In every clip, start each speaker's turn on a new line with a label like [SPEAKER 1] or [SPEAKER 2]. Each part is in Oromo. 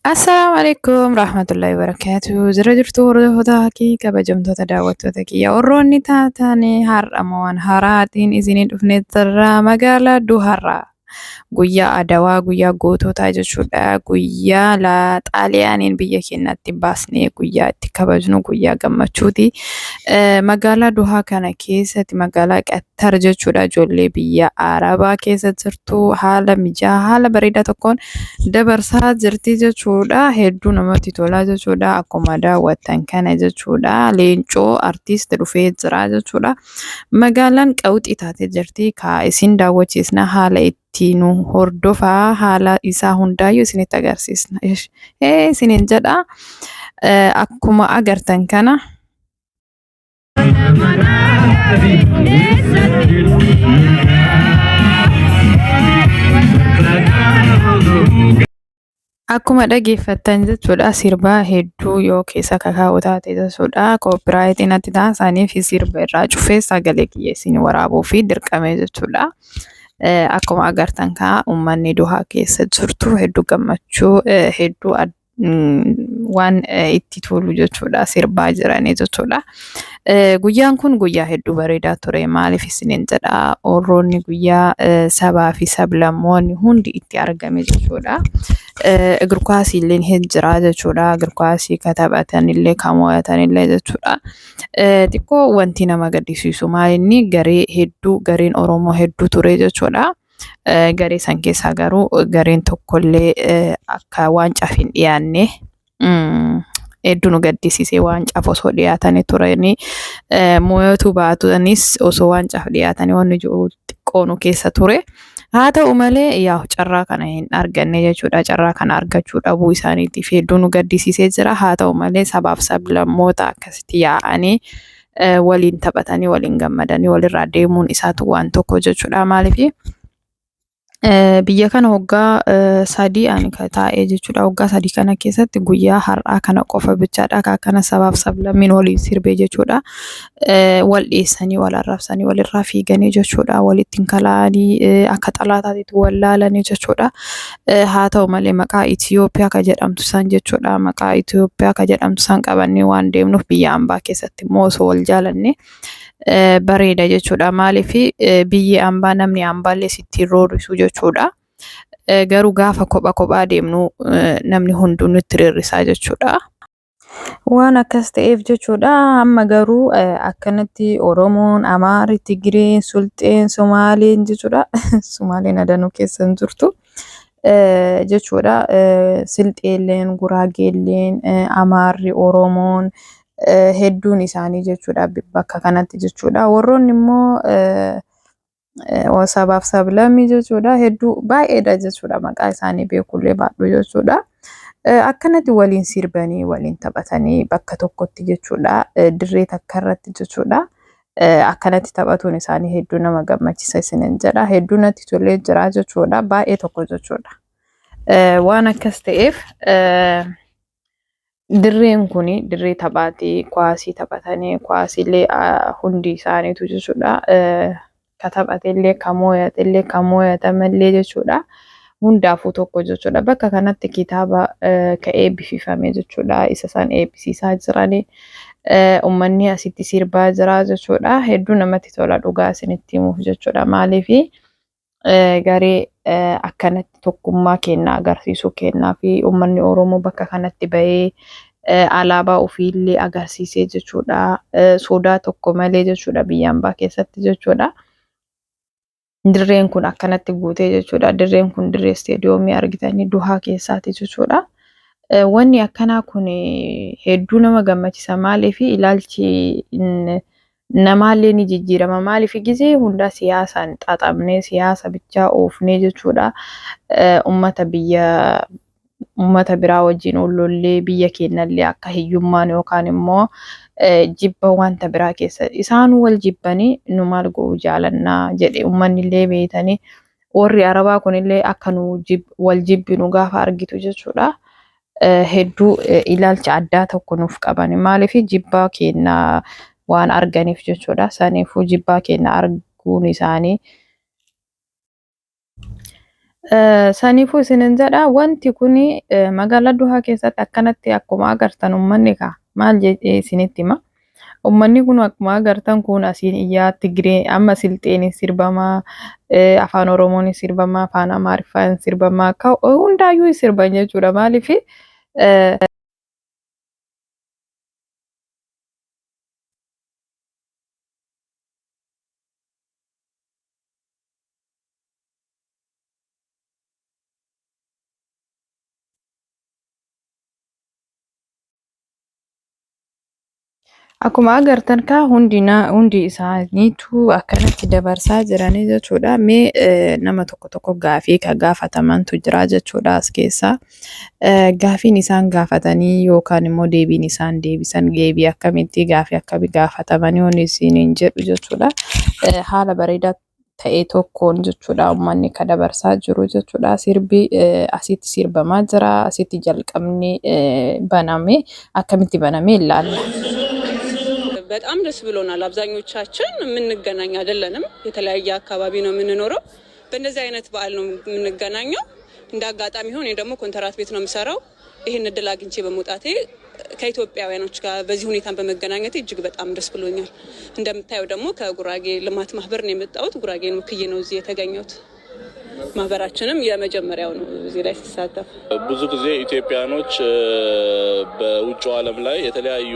[SPEAKER 1] Assalamualaikum warahmatullahi wabarakatuh. Jira jirtu hordoftoota kee kabajamtoota daawwattoota kiyya. Warroonni taatanii har'amoo waan haraatiin isinii dhufnee jirra magaalaa Duharraa. Guyyaa Adawaa, guyyaa goototaa jechuudha. Guyyaa Xaaliyaaniin biyya keenyatti baasnee guyyaa itti kabajnu guyyaa gammachuuti. Magaalaa Duhaa kana keessatti magaalaa Qattar jechuudha. Ijoollee biyya Arabaa keessa jirtu haala mijaa'aa haala bareedaa tokkoon dabarsaa jirti jechuudha. Hedduu namatti tolaa jechuudha. Akkuma daawwattan kana jechuudha. Leencoo artiist dhufee jira jechuudha. Magaalaan qawwixii taatee jirti. Ka isin daawwachiisna haala ittiin hordofaa haala isaa hundaayyuu isinitti agarsiisna. Isiniin jedha. Akkuma agartan kana. Akkuma dhageeffattan jechuudha sirbaa hedduu yoo keessa kakaa'u taate jechuudha. Koopiraayitiin natti taasisanii fi sirba irraa cufee sagalee kiyya isin waraabuu fi dirqame jechuudha. Akkuma agartan kana uummanni Duhaa keessa jirtu hedduu gammachuu hedduu waan itti tolu jechuudha sirbaa jiranii jechuudha. Guyyaan kun guyyaa hedduu bareedaa ture maaliif isiniin jedha orroonni guyyaa sabaa fi sablammoonni hundi itti argame jechuudha. Egur kwaasiilleen jira jechuudha. Egur kwaasii kataphatanillee kan mo'atanillee jechuudha. Xiqqoo wanti nama gaddisiisu maalinni gareen Oromoo hedduu ture jechuudha. Garee san keessaa garuu gareen tokkollee akka waancaaf hin dhiyaanne hedduu nu gaddisiise waancaaf osoo dhiyaatanii turanii mo'atu baatanis osoo waancaaf dhiyaatanii wanni jiru xiqqoo nu keessa ture. Haa ta'u malee yaa carraa kana hin arganne jechuudha. Carraa kana argachuu dhabuu isaaniitiif hedduu nu gaddisiisee jira. Haa ta'u malee sabaaf sablammoota akkasitti yaa'anii waliin taphatanii waliin gammadanii walirraa deemuun isaatu waan tokko jechuudha. Maaliif biyya kana waggaa sadii ani taa'ee jechuudha. Waggaa sadii kana keessatti guyyaa har'aa kana qofa bichaadha. Akkana sabaaf sablammiin waliin sirbee jechuudha. Wal dhiyeessanii wal arrabsanii walirraa fiiganii jechuudha. Walittiin kalaanii akka xalaataatti wal laalanii jechuudha. Haa ta'u malee maqaa Itoophiyaa kan jedhamtu san jechuudha. Maqaa Itoophiyaa kan jedhamtu san qabannee waan deemnuuf biyya ambaa keessatti immoo osoo wal jaalanne bareeda jechuudha. Maaliif biyyi ambaa namni ambaallee sitti roorisu jechuudha. Garuu gaafa kophaa deemnu namni hunduu nutti rirrisaa jechuudha. Waan akkas ta'eef jechuudha. Amma garuu akkanatti Oromoon, Amaarri, Tigireen, Sulxeen, Somaaleen jechuudha. Somaaleen adanuu keessa hin jirtu. Jechuudha. Silxeelleen, Guraageelleen, Amaarri, Oromoon hedduun isaanii jechuudha bakka kanatti jechuudha. Warroonni immoo sabaaf sablammii jechuudha hedduu baay'eedha jechuudha. Maqaa isaanii beekullee baadhu jechuudha. Akkanatti waliin sirbanii waliin taphatanii bakka tokkotti jechuudha. Dirree takka irratti jechuudha. Akkanatti taphatuun isaanii hedduu nama gammachiisa isiniin jedha. Hedduu natti tolee jira jechuudha. Baay'ee tokko jechuudha. Waan akkas ta'eef dirreen kuni dirree taphaati kwaasii taphatanii kwaasiillee hundi isaaniitu jechuudha. Kataphateellee kan mo'atellee kan mo'atamallee jechuudha. Hundaafuu tokko jechuudha. Bakka kanatti kitaaba ka eebbifame jechuudha. Isa san eebbisiisaa jiranii. Uummanni asitti sirbaa jira jechuudha. Hedduu namatti tola dhugaa isinitti himuuf jechuudha. Maaliif garee akkanatti tokkummaa kennaa agarsiisuu kennaa fi uummanni Oromoo bakka kanatti bahee alaabaa ofiillee agarsiisee jechuudha. Sodaa tokko malee jechuudha biyya ambaa keessatti jechuudha. Dirreen kun akkanatti guutee jechuudha. Dirreen kun dirree isteediyoomii argitanii Duhaa keessaati jechuudha. Wanni akkanaa kun hedduu nama gammachiisa. Maaliif ilaalchi namaallee ni jijjiirama. Maaliif gisee hunda siyaasaan xaxamnee siyaasa bichaa oofnee jechuudha. Uummata biraa wajjin ollollee biyya keenyallee akka hiyyummaan yookaan immoo jibba wanta biraa keessa isaan wal jibbanii nu maal go'u jaalannaa jedhe uummanillee beeytanii warri Arabaa kunillee akka nu wal jibbinu gaafa argitu jechuudha. Hedduu ilaalcha addaa tokko nuuf qaban. Maaliif jibbaa keenya waan arganiif jechuudha. Saniifuu jibbaa keenya arguun isaanii Saniifuu isinin jedhaa wanti kuni magaalaa Duhaa keessatti akkanatti akkuma agartan uummanni maal jedhee isinitti hima. Uummanni kun akkuma agartan kun asiin iyyaa Tigiree amma Silxeenis sirbamaa, afaan Oromoonis sirbamaa, afaan Amaariffaan sirbamaa hundaayyuu sirban jechuudha. Maaliif akkuma agartan hundi isaaniitu akkanatti dabarsaa jiranii jechuudha. Mee nama tokko gaafii kan gaafatamantu jira jechuudha as keessaa. Gaafiin isaan gaafatanii yookaan immoo deebiin isaan deebisan deebii akkamitti gaafii akkamii gaafatamanii hundi isiniin jedhu jechuudha. Haala bareedaa ta'e tokkoon jechuudha uummanni kan dabarsaa jiru jechuudha. Sirbi asitti sirbamaa jira. Asitti jalqabni baname akkamitti baname ilaalla.
[SPEAKER 2] በጣም ደስ ብሎናል። አብዛኞቻችን የምንገናኝ አይደለንም፣ የተለያየ አካባቢ ነው የምንኖረው። በእነዚህ አይነት በዓል ነው የምንገናኘው። እንደ አጋጣሚ ሆነ ደግሞ ኮንትራት ቤት ነው የምሰራው። ይሄን እድል አግኝቼ በመውጣቴ ከኢትዮጵያውያኖች ጋር በዚህ ሁኔታ በመገናኘቴ እጅግ በጣም ደስ ብሎኛል። እንደምታየው ደግሞ ከጉራጌ ልማት ማህበር ነው የመጣሁት። ጉራጌን ወክዬ ነው እዚህ የተገኘሁት። ማህበራችንም የመጀመሪያው ነው እዚህ ላይ ሲሳተፍ።
[SPEAKER 3] ብዙ ጊዜ ኢትዮጵያኖች በውጭው ዓለም ላይ የተለያዩ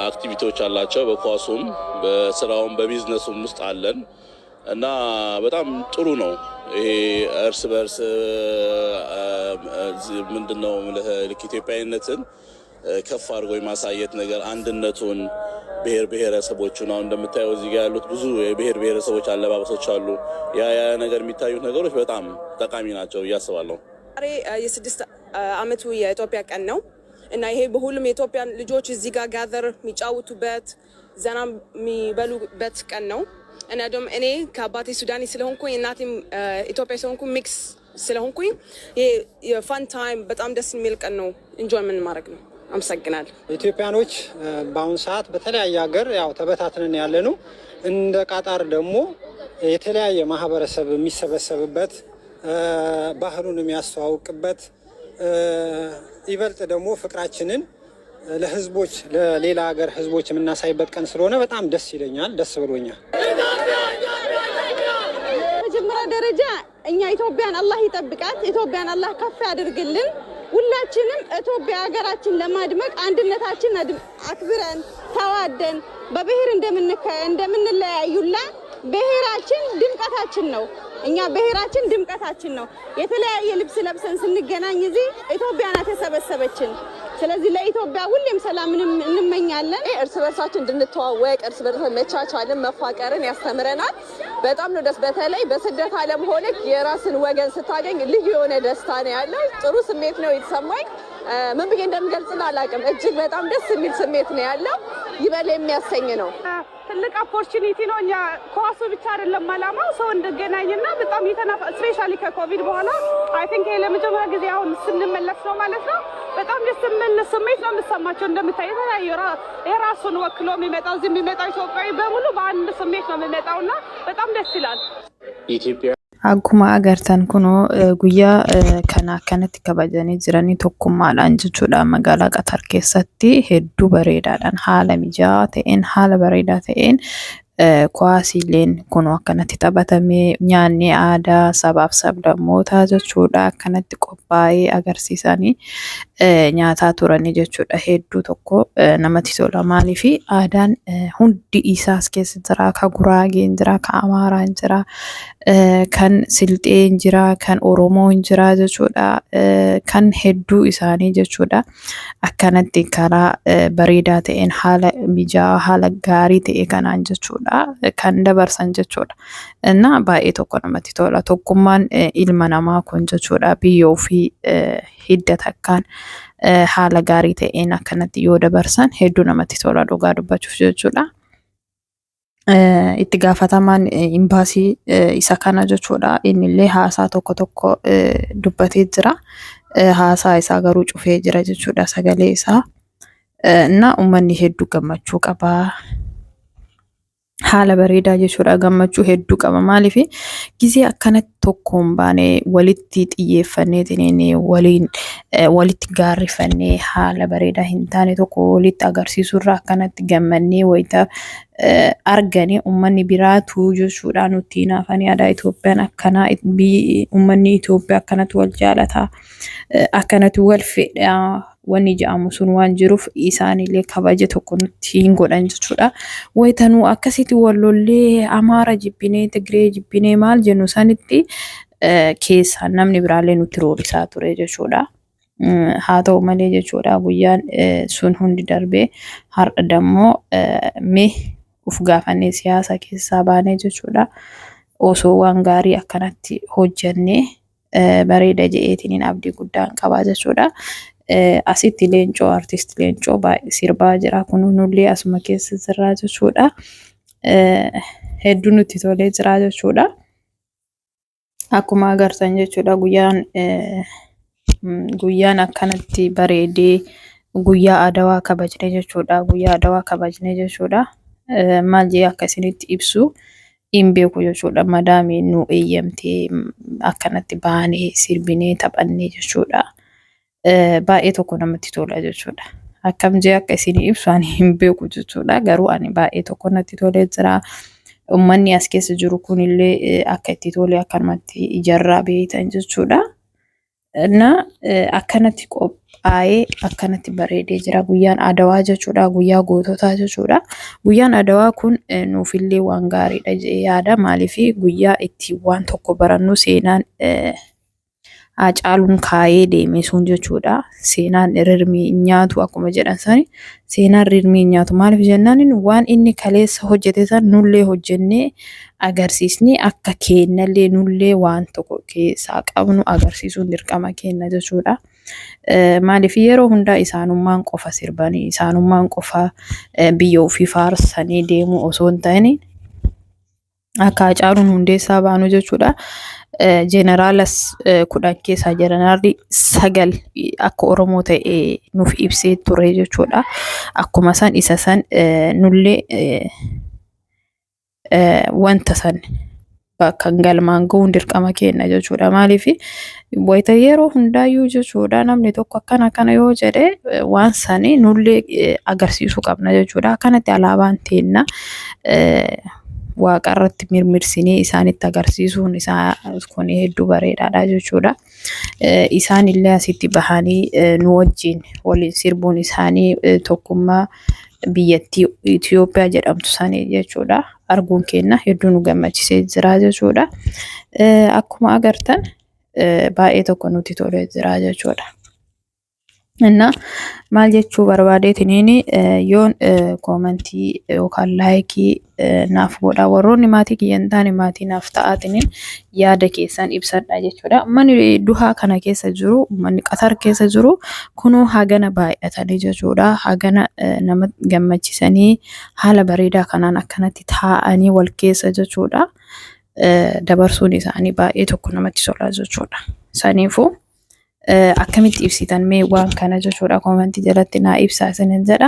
[SPEAKER 3] አክቲቪቲዎች አላቸው። በኳሱም በስራውም በቢዝነሱም ውስጥ አለን እና በጣም ጥሩ ነው። ይሄ እርስ በርስ ምንድነው ልክ ኢትዮጵያዊነትን ከፍ አድርጎ የማሳየት ነገር አንድነቱን ብሔር ብሔረሰቦቹን አሁን እንደምታየው እዚህ ጋር ያሉት ብዙ የብሔር ብሔረሰቦች አለባበሶች አሉ። ያ ነገር የሚታዩት ነገሮች በጣም ጠቃሚ ናቸው እያስባለሁ።
[SPEAKER 2] ዛሬ የስድስት ዓመቱ የኢትዮጵያ ቀን ነው እና ይሄ በሁሉም የኢትዮጵያ ልጆች እዚህ ጋር ጋዘር የሚጫወቱበት ዘና የሚበሉበት ቀን ነው እና ደግሞ እኔ ከአባቴ ሱዳኒ ስለሆንኩኝ እናቴም ኢትዮጵያ ስለሆንኩኝ ሚክስ ስለሆንኩኝ ይሄ የፋን ታይም በጣም ደስ የሚል ቀን ነው። ኢንጆይ ምን ማድረግ ነው። አመሰግናለሁ።
[SPEAKER 4] ኢትዮጵያኖች በአሁን ሰዓት በተለያየ ሀገር ያው ተበታትነን ያለ ነው። እንደ ቃጣር ደግሞ የተለያየ ማህበረሰብ የሚሰበሰብበት ባህሉን የሚያስተዋውቅበት ይበልጥ ደግሞ ፍቅራችንን ለህዝቦች ለሌላ ሀገር ህዝቦች የምናሳይበት ቀን ስለሆነ በጣም ደስ ይለኛል፣ ደስ ብሎኛል።
[SPEAKER 5] በመጀመሪያ ደረጃ እኛ ኢትዮጵያን አላህ ይጠብቃት፣ ኢትዮጵያን አላህ ከፍ ያድርግልን። ሁላችንም ኢትዮጵያ ሀገራችን ለማድመቅ አንድነታችን አክብረን ተዋደን በብሔር እንደምንለያዩላ ብሔራችን ድምቀታችን ነው። እኛ ብሔራችን ድምቀታችን ነው። የተለያየ ልብስ ለብሰን ስንገናኝ እዚህ ኢትዮጵያ ናት የሰበሰበችን። ስለዚህ ለኢትዮጵያ ሁሌም ሰላምን እንመኛለን።
[SPEAKER 6] እርስ በርሳችን እንድንተዋወቅ እርስ በርስ መቻቻልን መፋቀርን ያስተምረናል። በጣም ነው ደስ በተለይ በስደት ዓለም ሆነ የራስን ወገን ስታገኝ ልዩ የሆነ ደስታ ነው ያለው። ጥሩ ስሜት ነው የተሰማኝ። ምን ብዬ እንደምገልጽ አላውቅም። እጅግ በጣም ደስ የሚል ስሜት ነው ያለው። ይበል የሚያሰኝ ነው።
[SPEAKER 5] ትልቅ ኦፖርቹኒቲ ነው። እኛ ኳሱ ብቻ አይደለም አላማው ሰው እንድገናኝና በጣም ስፔሻሊ ከኮቪድ በኋላ አይ ቲንክ ለመጀመሪያ ጊዜ አሁን ስንመለስ ነው ማለት ነው። በጣም ደስ የሚል ስሜት ነው የምሰማቸው። እንደምታይ የተለያዩ የራሱን ወክሎ የሚመጣው እዚህ የሚመጣው ኢትዮጵያዊ በሙሉ በአንድ ስሜት ነው የሚመጣውና በጣም ደስ ይላል።
[SPEAKER 4] ኢትዮጵያ
[SPEAKER 1] Akkuma agartan kunoo guyyaa kana akkanatti kabajanii jiranii tokkummaadhaan jechuudha. Magaalaa Qatar keessatti hedduu bareedaadhaan haala mijaa'aa ta'een haala bareedaa ta'een kuwaasiileen kunoo akkanatti taphatamee nyaanni aadaa sabaaf sablammootaa jechuudha akkanatti qophaa'ee agarsiisanii nyaataa turanii jechuudha. Hedduu tokko namatti tola. Maaliif aadaan hundi isaas keessa jira. Kan Guraageen jira, kan Amaaraan jira, kan Silxeen jira, kan Oromoon jira jechuudha. Kan hedduu isaanii jechuudha. Akkanatti karaa bareedaa ta'een haala mijaa'aa haala gaarii ta'e kanaan jechuudha. Kan dabarsan jechuudha. እና baay'ee tokko namatti tola. Tokkummaan ilma namaa kun jechuudha biyya ofii hidda takkaan haala gaarii ta'een akkanatti yoo dabarsan hedduu namatti tola dhugaa dubbachuuf jechuudha. Itti gaafatamaan imbaasii isa kana jechuudha. Innillee haasaa tokko dubbatee jira. Haasaa isaa garuu cufee jira jechuudha sagalee isaa. እና uummanni hedduu gammachuu qaba. Haala bareedaa jechuudha gammachuu hedduu qaba. Maaliif gisee akkanatti tokkoon baane walitti xiyyeeffanneetiin walitti gaarrifannee haala bareedaa hin taane tokko walitti agarsiisurra akkanatti gammannee wayita arganii uummanni biraatu jechuudha nutti naafanii aadaa Itoophiyaan akkana uummanni Itoophiyaa akkanatti wal jaalataa akkanatti wal fedhaa wanni jedhamu sun waan jiruuf isaanillee kabaja tokko nutti hin godhan jechuudha. Waytanuu akkasitti wallollee Amaara jibbinee Tigree jibbinee maal jennu sanitti keessaan namni biraallee nutti roorisaa ture jechuudha. Haa ta'u malee jechuudha guyyaan sun hundi darbee har'a dammoo mee uf gaafannee siyaasa keessaa baanee jechuudha. Osoo waan gaarii akkanatti hojjannee bareeda je'eetiin abdii guddaan qabaa jechuudha. Asitti Leencoo artist Leencoo sirbaa jira kunullee asuma keessa jira jechuudha. Hedduu nutti tolee jira jechuudha. Akkuma agartan jechuudha guyyaan akkanatti bareedee guyyaa Adawaa kabajne jechuudha. Guyyaa Adawaa kabajne jechuudha. Maal jee akkasinitti ibsu hin beeku jechuudha. Madaamiin nu eeyyamtee akkanatti baanee sirbinee taphannee jechuudha. Baay'ee tokko namatti tola jechuudha. Akkam jee akka isin ibsu ani hin beeku jechuudha. Garuu ani baay'ee tokko natti tolee jira. Uummanni as keessa jiru kunillee akka itti tolee akkanumatti ijarraa beeytan jechuudha. Akkanatti qophaa'ee akkanatti bareedee jira guyyaan Adawaa jechuudha. Guyyaa goototaa jechuudha. Guyyaan Adawaa kun nuufillee waan gaariidha jedhee yaada. Maaliif guyyaa itti waan tokko barannu seenaan Hacaaluun kaayee deeme sun jechuudha. Seenaan rirmii nyaatu akkuma jedhan sani seenaan rirmii nyaatu maaliif jennaan waan inni kaleessa hojjete san nullee hojjennee agarsiisni akka kennallee nullee waan tokko keessaa qabnu agarsiisuun dirqama kenna jechuudha. Maaliif yeroo hundaa isaanummaan qofa sirbanii isaanummaan qofa biyya ofii faarsanii deemu osoo hin ta'in akka Hacaaluun hundeessaa baanu jechuudha. Jeneralas 10 keessaa jeneraalli 9 akka Oromoo ta'e nuuf ibsee ture jechuudha. Akkuma san isa san nullee wanta san bakka galmaan ga'uun dirqama kenna jechuudha. Maaliif wayita yeroo hundaayyuu jechuudha namni tokko akkana yoo jedhe waan sani nullee agarsiisuu qabna jechuudha. Akkanatti alaabaan teenna waaqarratti mirmirsinee isaanitti agarsiisuun isaa kun hedduu bareedaadha jechuudha. Isaan illee asitti bahanii nu wajjin waliin sirbuun isaanii tokkummaa biyyattii Itoophiyaa jedhamtu sanii jechuudha. Arguun kenna hedduu nu gammachiisee jira jechuudha. Akkuma agartan baay'ee tokko nutti tolee jira jechuudha. Maal jechuu barbaadeetiniin yoon koomentii yookaan laayikii naaf godha warroonni maatii kiyyan taane maatii naaf ta'aatiniin yaada keessan ibsadha jechuudha. Manni duhaa kana keessa jiru manni Qatar keessa jiru kunuu hagana baay'atanii jechuudha. Hagana nama gammachiisanii haala bareedaa kanaan akkanatti taa'anii wal keessa jechuudha. Dabarsuun isaanii baay'ee tokko namatti tola jechuudha. Saniifuu akkamitti ibsitan mee waan kana jechuudha koomentii jalatti naa ibsaa isinin jedha.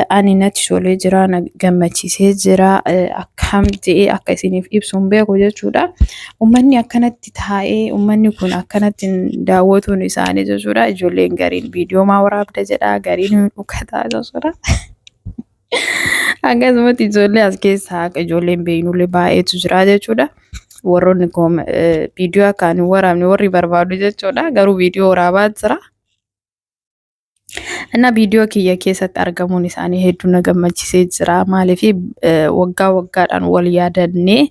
[SPEAKER 1] Ani natti tolee jira na gammachiisee jira akkam ta'ee akka isiniif ibsuun beeku jechuudha. Uummanni akkanatti taa'ee uummanni kun akkanatti daawwatuun isaanii jechuudha. Ijoolleen gariin viidiyoo maa waraabda jedha gariin dhukataa jechuudha. Akkasumatti ijoollee as keessaa ijoolleen beeynullee baay'eetu jira jechuudha. Warroonni viidiyoo akkaan waraabne warri barbaadu jechuudha. Garuu viidiyoo waraabaa jira. Viidiyoo kiyya keessatti argamuun isaanii hedduu na gammachiisee jira. Maaliif waggaa waggaadhaan wal yaadannee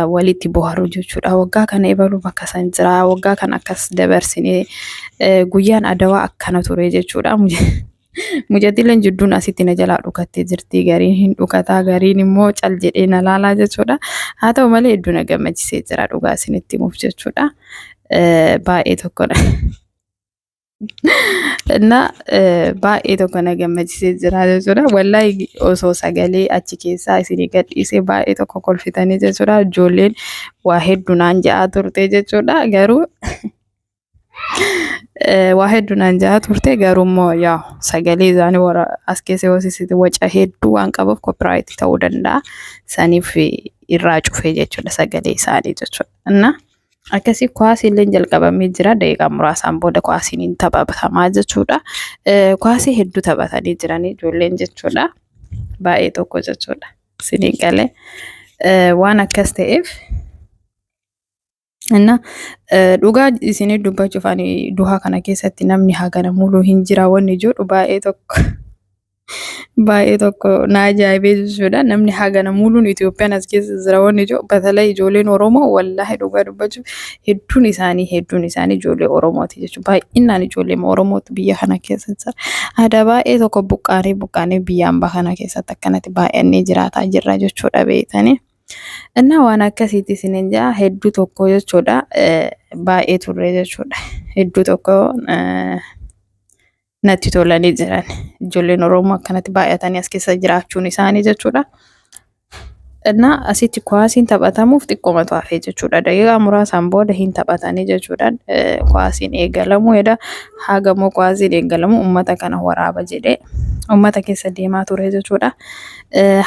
[SPEAKER 1] walitti bohaaru jechuudha. Waggaa kana eebalu bakka san jira. Waggaa kana akkas dabarsinee guyyaan Adawaa akkana ture jechuudha. Mujatileen jidduun asitti na jalaa dhukattee jirti. Gariin hin dhukataa gariin immoo cal jedhee na laalaa jechuudha. Haa ta'u malee hedduu na gammachiisee jira dhugaa isinitti himuuf jechuudha. Baay'ee tokkodha. Baay'ee tokko na gammachiisee jira jechuudha. Wallahi osoo sagalee achi keessaa isinii gadhiisee baay'ee tokko kolfitanii jechuudha. Ijoolleen waa hedduu naan ja'aa turte jechuudha. Garuu waa hedduu naan jaa turte garummoo yaa sagalee isaanii warra as keessa hoosisitti waca hedduu waan qabuuf copyright ta'uu danda'a. Saniif irraa cufee jechuudha sagalee isaanii jechuudha. Inna akkasii kwaasii illee jalqabamee jira daqiiqaa muraasaan booda kwaasiin hin taphatamaa jechuudha. Kwaasii hedduu taphatanii jiranii ijoolleen jechuudha. Baay'ee tokko jechuudha. Siniin galee waan akkas ta'eef inna dhugaa isinii dubbachuuf ani duhaa kana keessatti namni hagana muluu hin jira wanni jedhu baay'ee tokko na ajaa'ibee jechuudha. Namni hagana muluun Itoophiyaan as keessa jira wanni jedhu batalaa ijoolleen Oromoo wallaahi dhugaa dubbachuuf hedduun isaanii ijoollee Oromooti jechuudha. Baay'inaan ijoollee Oromooti biyya kana keessa jira. Aadaa baay'ee tokko buqqaanee biyya hambaa kana keessatti akkanatti baay'annee jiraataa jirra jechuudha beektanii. Inna waan akkasiitti isiniin jaa hedduu tokko jechuudha. Baay'ee turre jechuudha. Hedduu tokko natti tolanii jiran. Ijoolleen Oromoo akkanatti baay'atanii as keessa jiraachuun isaanii jechuudha. Inna asitti kwaasiin taphatamuuf xiqqoomatu hafee jechuudha. Daqiiqaa muraasaan booda hin taphatanii jechuudha. Kwaasiin eegalamu edda hagamoo kwaasiin eegalamu uummata kana waraaba jedhee uummata keessa deemaa ture jechuudha.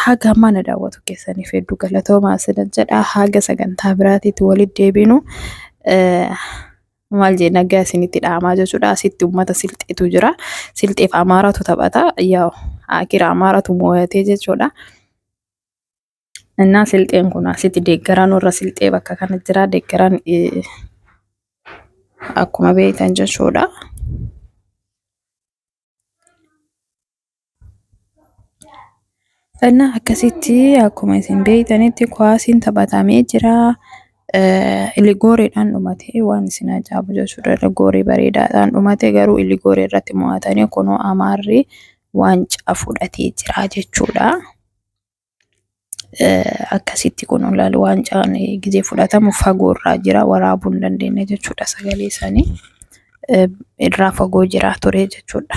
[SPEAKER 1] Haga mana daawwatu keessaniif hedduu galatoomaa asinan jedha. Haga sagantaa biraatiitti walitti deebinu maal jee nagaa isinitti dhaamaa jechuudha. Asitti uummata silxeetu jira. Silxeef Amaaratu taphata. Yaa Akira Amaaratu moo'atee jechuudha. Inna silxeen kun asitti deeggaraan warra silxee bakka kana jira. Deeggaraan akkuma beektan jechuudha. Inna akkasitti akkuma isin beektanitti kwaasiin taphatamee jira. Iligooriidhaan dhumate waan isin ajaa'ibu jechuudha. Iligoorii bareedaadhaan dhumate garuu iligoorii irratti mo'atanii kunoo Amaarri waancaa fudhatee jira jechuudha. Akkasitti kun olaal waancaan gizee fudhatamu fagoo irraa jira waraabuu hin dandeenye jechuudha sagalee isaanii irraa fagoo jira ture jechuudha.